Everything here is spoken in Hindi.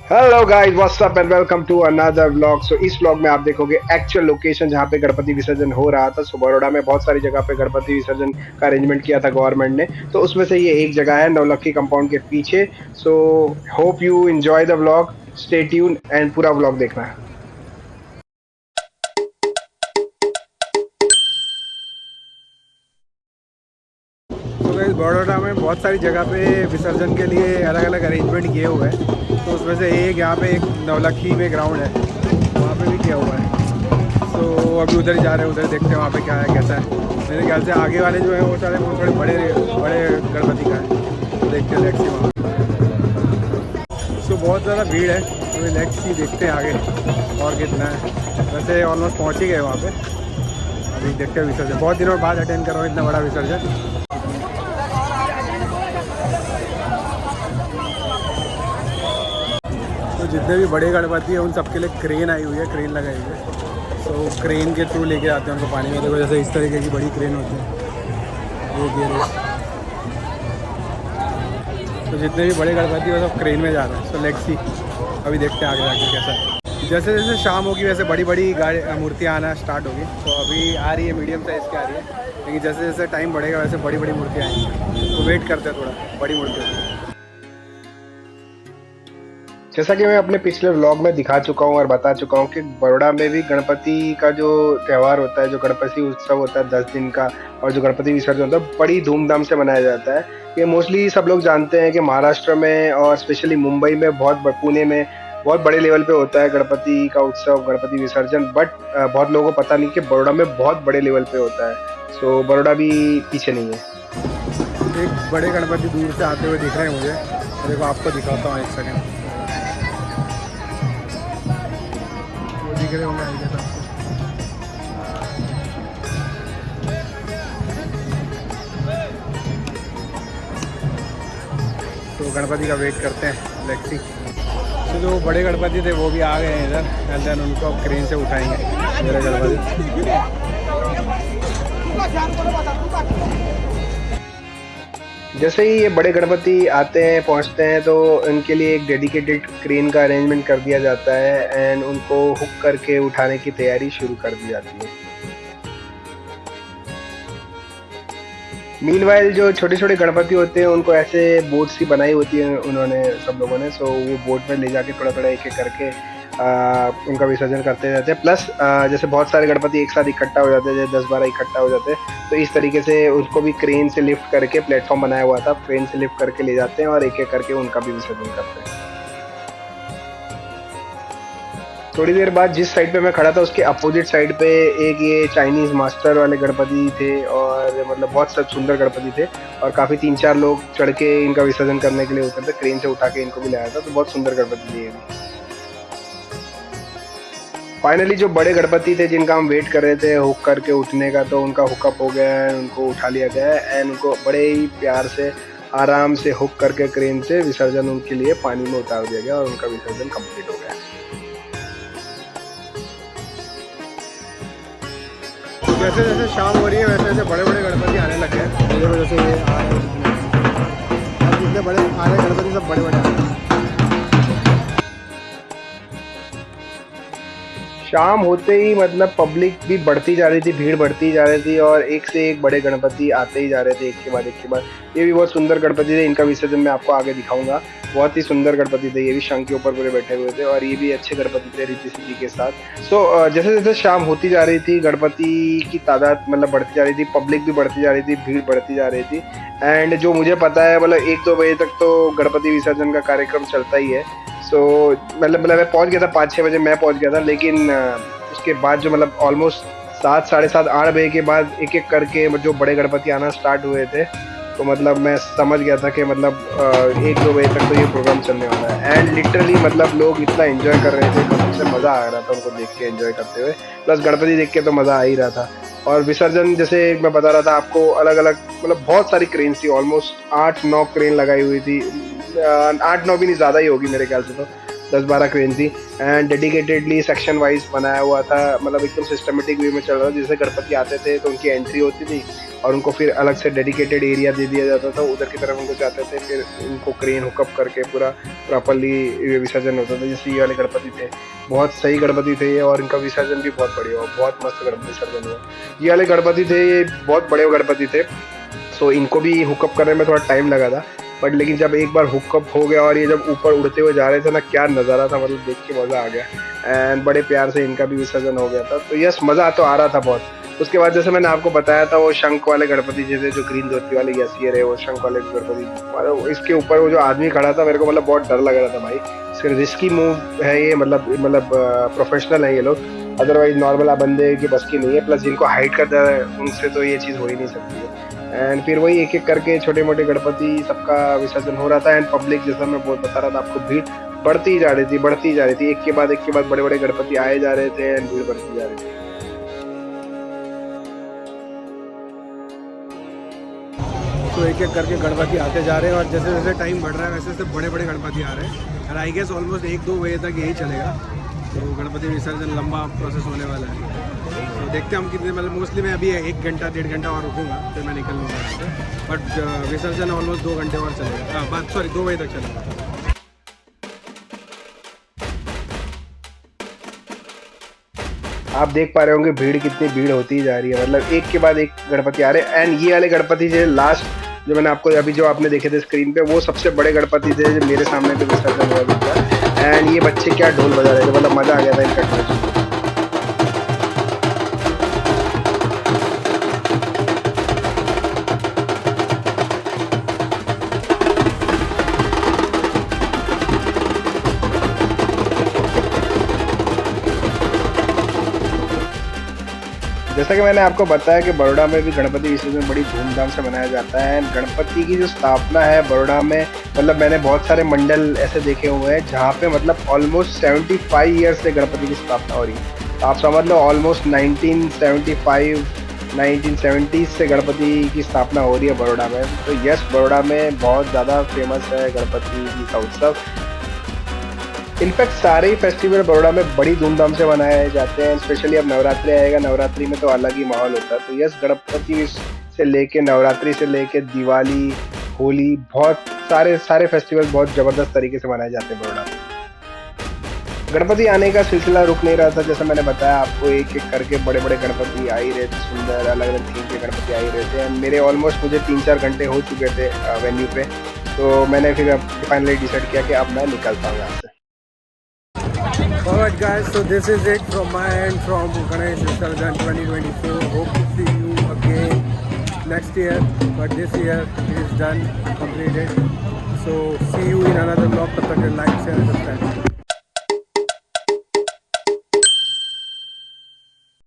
Hello guys, what's up and welcome to another vlog. So इस व्लॉग में आप देखोगे एक्चुअल लोकेशन जहाँ पे गणपति विसर्जन हो रहा था। सो बड़ौदा में बहुत सारी जगह पे गणपति विसर्जन का अरेंजमेंट किया था गवर्नमेंट ने, तो उसमें से ये एक जगह है नवलखी कंपाउंड के पीछे। So hope you enjoy the vlog, stay tune and पूरा व्लॉग देखना। तो गाइस, बड़ौदा में बहुत सारी जगह पे विसर्जन के लिए अलग अलग अरेंजमेंट किए हुए हैं। तो उसमें से एक यहाँ पे एक नवलखी में ग्राउंड है, वहाँ पे भी किया हुआ है। तो अभी उधर ही जा रहे हैं, उधर देखते हैं वहाँ पे क्या है कैसा है। मेरे ख्याल से आगे वाले जो है वो सारे वो थोड़े बड़े बड़े गणपति का है, तो देखते हैं लेट्स सी वहाँ। तो बहुत ज़्यादा भीड़ है, तो लेट्स सी देखते हैं आगे और कितना है। वैसे ऑलमोस्ट पहुँच ही गए वहाँ पे। अभी देखते हैं विसर्जन, बहुत दिनों बाद अटेंड कर रहा हूँ इतना बड़ा विसर्जन। तो जितने भी बड़े गणपति हैं उन सबके लिए क्रेन आई हुई है, क्रेन लगाई हुई है। तो क्रेन के थ्रू लेके आते हैं उनको पानी में। देखो जैसे इस तरीके की बड़ी क्रेन होती है वो गियर। तो जितने भी बड़े गणपति वो सब क्रेन में जा रहे हैं। सो लेट्स सी, अभी देखते हैं आगे जाके कैसा है। जैसे जैसे शाम होगी वैसे बड़ी बड़ी गाड़ी मूर्तियाँ आना स्टार्ट होगी। तो अभी आ रही है मीडियम साइज़ की आ रही है, लेकिन जैसे जैसे टाइम बढ़ेगा वैसे बड़ी बड़ी मूर्तियाँ आएंगी। तो वेट करते हैं थोड़ा बड़ी मूर्तियों। जैसा कि मैं अपने पिछले व्लॉग में दिखा चुका हूँ और बता चुका हूँ कि बड़ौदा में भी गणपति का जो त्यौहार होता है, जो गणपति उत्सव होता है 10 दिन का, और जो गणपति विसर्जन होता है बड़ी धूमधाम से मनाया जाता है। ये मोस्टली सब लोग जानते हैं कि महाराष्ट्र में और स्पेशली मुंबई में पुणे में बहुत बड़े लेवल पे होता है गणपति का उत्सव, गणपति विसर्जन। बट बहुत लोगों को पता नहीं कि बड़ौदा में बहुत बड़े लेवल पे होता है। सो बड़ौदा भी पीछे नहीं है। एक बड़े गणपति दूर से आते हुए दिख रहे हैं मुझे, देखो आपको दिखाता हूँ एक सेकेंड। दिख रहे होंगे आगे साथ। तो गणपति का वेट करते हैं, लेट्स सी। तो जो बड़े गणपति थे वो भी आ गए हैं इधर, एंड देन उनको अब क्रेन से उठाएंगे मेरे गणपति। जैसे ही ये बड़े गणपति आते हैं पहुंचते हैं तो इनके लिए एक डेडिकेटेड क्रेन का अरेंजमेंट कर दिया जाता है एंड उनको हुक करके उठाने की तैयारी शुरू कर दी जाती है। मीनवाइल जो छोटे छोटे गणपति होते हैं उनको ऐसे बोट सी बनाई होती है उन्होंने सब लोगों ने। सो वो बोट में ले जाके थोड़ा थोड़ा एक एक करके उनका विसर्जन करते रहते हैं। प्लस जैसे बहुत सारे गणपति एक साथ इकट्ठा हो जाते हैं, जैसे 10-12 इकट्ठा हो जाते हैं, तो इस तरीके से उसको भी क्रेन से लिफ्ट करके, प्लेटफॉर्म बनाया हुआ था, क्रेन से लिफ्ट करके ले जाते हैं और एक एक करके उनका भी विसर्जन करते हैं। थोड़ी देर बाद जिस साइड पे मैं खड़ा था उसके अपोजिट साइड पे एक ये चाइनीज मास्टर वाले गणपति थे, और मतलब बहुत सब सुंदर गणपति थे, और काफ़ी 3-4 लोग चढ़ के इनका विसर्जन करने के लिए उतरते, क्रेन से उठा के इनको भी लाया था। तो बहुत सुंदर गणपति थे ये भी। फाइनली जो बड़े गणपति थे जिनका हम वेट कर रहे थे हुक करके उठने का, तो उनका हुकअप हो गया है, उनको उठा लिया गया है एंड उनको बड़े ही प्यार से आराम से हुक करके क्रेन से विसर्जन उनके लिए पानी में उतार दिया गया और उनका विसर्जन कंप्लीट हो गया। जैसे जैसे शाम हो रही है वैसे वैसे बड़े बड़े गणपति आने लगे हैं। मेरे वजह से ये आ रहे हैं, जितने बड़े आ रहे हैं गणपति सब बड़े बड़े आ रहे हैं। शाम होते ही मतलब पब्लिक भी बढ़ती जा रही थी, भीड़ बढ़ती जा रही थी, और एक से एक बड़े गणपति आते ही जा रहे थे एक के बाद एक के बाद। ये भी बहुत सुंदर गणपति थे, इनका विसर्जन मैं आपको आगे दिखाऊंगा। बहुत ही सुंदर गणपति थे, ये भी शंख के ऊपर पूरे बैठे हुए थे, और ये भी अच्छे गणपति थे रीति सिद्धि के साथ। सो जैसे जैसे शाम होती जा रही थी गणपति की तादाद मतलब बढ़ती जा रही थी, पब्लिक भी बढ़ती जा रही थी, भीड़ बढ़ती जा रही थी। एंड जो मुझे पता है मतलब 1-2 बजे तक तो गणपति विसर्जन का कार्यक्रम चलता ही है। सो मतलब मैं पहुंच गया था 5-6 बजे मैं पहुंच गया था, लेकिन उसके बाद जो मतलब ऑलमोस्ट 7, साढ़े 7, 8 बजे के बाद एक एक करके जो बड़े गणपति आना स्टार्ट हुए थे, तो मतलब मैं समझ गया था कि मतलब 1-2 बजे तक तो ये प्रोग्राम चलने वाला है। एंड लिटरली मतलब लोग इतना एंजॉय कर रहे थे, मतलब से मज़ा आ रहा था उनको देख के, एंजॉय करते हुए, प्लस गणपति देख के तो मज़ा आ ही रहा था। और विसर्जन जैसे मैं बता रहा था आपको, अलग अलग मतलब बहुत सारी क्रेन थी, ऑलमोस्ट 8-9 क्रेन लगाई हुई थी। 8-9 भी नहीं, ज़्यादा ही होगी मेरे ख्याल से। 10-12 क्रेन थी एंड डेडिकेटेडली सेक्शन वाइज बनाया हुआ था, मतलब एकदम सिस्टमेटिक वे में चल रहा था। जैसे गणपति आते थे तो उनकी एंट्री होती थी और उनको फिर अलग से डेडिकेटेड एरिया दे दिया जाता था, उधर की तरफ उनको जाते थे, फिर उनको क्रेन हुकअप करके पूरा प्रॉपरली विसर्जन होता था। जैसे ये वाले गणपति थे, बहुत सही गणपति थे ये, और इनका विसर्जन भी बहुत बढ़िया हुआ, बहुत मस्त गणपति विसर्जन हुआ। ये वाले गणपति थे, ये बहुत बड़े गणपति थे, सो इनको भी हुकअप करने में थोड़ा टाइम लगा था, बट लेकिन जब एक बार हुकअप हो गया और ये जब ऊपर उड़ते हुए जा रहे थे ना, क्या नज़ारा था, मतलब देख के मज़ा आ गया एंड बड़े प्यार से इनका भी विसर्जन हो गया था। तो यस, मज़ा तो आ रहा था बहुत। उसके बाद जैसे मैंने आपको बताया था, वो शंख वाले गणपति जैसे जो ग्रीन धोती वाले, यस ये रहे वो शंख वाले गणपति, मतलब इसके ऊपर वो जो आदमी खड़ा था, मेरे को मतलब बहुत डर लग रहा था भाई। इसका रिस्की मूव है ये, मतलब प्रोफेशनल है ये लोग, अदरवाइज नॉर्मल बंदे की बस की नहीं है। प्लस जिनको हाइट का डर है उनसे तो ये चीज़ हो ही नहीं सकती है। एंड फिर वही एक एक करके छोटे मोटे गणपति सबका विसर्जन हो रहा था एंड पब्लिक, जैसा मैं बता रहा था आपको, भीड़ बढ़ती जा रही थी, बढ़ती जा रही थी, एक के बाद बड़े बड़े गणपति आए जा रहे थे एंड भीड़ बढ़ती जा रही थी। तो एक एक करके गणपति आते जा रहे हैं और जैसे जैसे टाइम बढ़ रहा है वैसे वैसे बड़े बड़े गणपति आ रहे हैं, और आई गेस ऑलमोस्ट 1-2 बजे तक यही चलेगा। तो गणपति विसर्जन लंबा प्रोसेस होने वाला है, तो देखते हैं हम कितने, मतलब मोस्टली मैं अभी 1 घंटा 1.5 घंटा और रुकूंगा, फिर मैं निकल लूँगा यहाँ से। बट विसर्जन ऑलमोस्ट 2 घंटे और चलेगा, सॉरी 2 बजे तक चलेगा। आप देख पा रहे होंगे भीड़, कितनी भीड़ होती जा रही है, मतलब एक के बाद एक गणपति आ रहे हैं। एंड ये वाले गणपति जो लास्ट जो मैंने आपको अभी जो आपने देखे थे स्क्रीन पे, वो सबसे बड़े गणपति थे जो मेरे सामने पे विसर्जन हुआ था। एंड ये बच्चे क्या ढोल बजा रहे थे, मतलब मजा आ गया था इनका। जैसा कि मैंने आपको बताया कि बड़ौदा में भी गणपति विसर्जन बड़ी धूमधाम से मनाया जाता है। गणपति की जो स्थापना है बड़ौदा में, मतलब मैंने बहुत सारे मंडल ऐसे देखे हुए हैं जहाँ पे मतलब ऑलमोस्ट 75 ईयर्स से गणपति की स्थापना हो रही है। तो आप समझ लो ऑलमोस्ट 1975 1970 से गणपति की स्थापना हो रही है बड़ौदा में। तो यस, बड़ौदा में बहुत ज़्यादा फेमस है गणपति जी का उत्सव। इनफैक्ट सारे ही फेस्टिवल बड़ौदा में बड़ी धूमधाम से मनाए जाते हैं। स्पेशली अब नवरात्रि आएगा, नवरात्रि में तो अलग ही माहौल होता है। तो यस, गणपति से लेके नवरात्रि से लेके दिवाली, होली, बहुत सारे फेस्टिवल बहुत ज़बरदस्त तरीके से मनाए जाते हैं बड़ौदा में। गणपति आने का सिलसिला रुक नहीं रहा था, जैसे मैंने बताया आपको, एक एक करके बड़े बड़े गणपति आ ही रहे थे, सुंदर अलग अलग थीम के गणपति आ ही रहे थे। एंड मेरे ऑलमोस्ट मुझे 3-4 घंटे हो चुके थे वेन्यू पे, तो मैंने फिर फाइनली डिसाइड किया कि अब मैं निकलता हूँ यहाँ से। Alright guys, so this is it from my end from Ganesh Visarjan 2024. Hope to see you again next year, but this year is done, completed. So see you in another vlog. Like, share, subscribe.